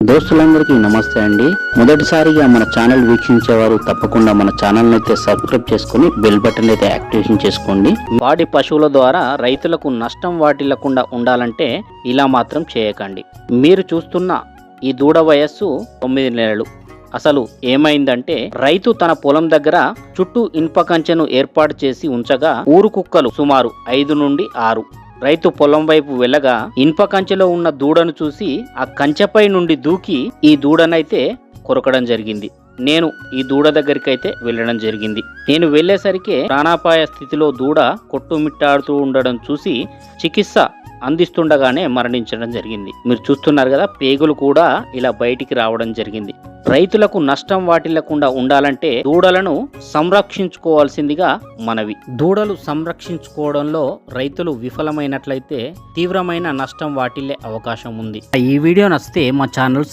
దోస్తులందరికీ నమస్తే అండి. మొదటిసారిగా మన ఛానల్ వీక్షించేవారు తప్పకుండా మన ఛానల్ అయితే సబ్స్క్రైబ్ చేసుకుని బెల్ బటన్ అయితే యాక్టివేషన్ చేసుకోండి. పాడి పశువుల ద్వారా రైతులకు నష్టం వాటిల్లకుండా ఉండాలంటే ఇలా మాత్రం చేయకండి. మీరు చూస్తున్న ఈ దూడ వయస్సు 9 నెలలు. అసలు ఏమైందంటే రైతు తన పొలం దగ్గర చుట్టూ ఇనుప కంచెను ఏర్పాటు చేసి ఉంచగా ఊరు కుక్కలు సుమారు 5 నుండి 6 రైతు పొలం వైపు వెళ్ళగా ఇనుప కంచెలో ఉన్న దూడను చూసి ఆ కంచెపై నుండి దూకి ఈ దూడనైతే కొరకడం జరిగింది. నేను ఈ దూడ దగ్గరికైతే వెళ్ళడం జరిగింది. నేను వెళ్ళేసరికి ప్రాణాపాయ స్థితిలో దూడ కొట్టుమిట్టాడుతూ ఉండడం చూసి చికిత్స అందిస్తుండగానే మరణించడం జరిగింది. మీరు చూస్తున్నారు కదా, పేగులు కూడా ఇలా బయటికి రావడం జరిగింది. రైతులకు నష్టం వాటిల్లకుండా ఉండాలంటే దూడలను సంరక్షించుకోవాల్సిందిగా మనవి. దూడలు సంరక్షించుకోవడంలో రైతులు విఫలమైనట్లయితే తీవ్రమైన నష్టం వాటిల్లే అవకాశం ఉంది. ఈ వీడియో నచ్చితే మా ఛానల్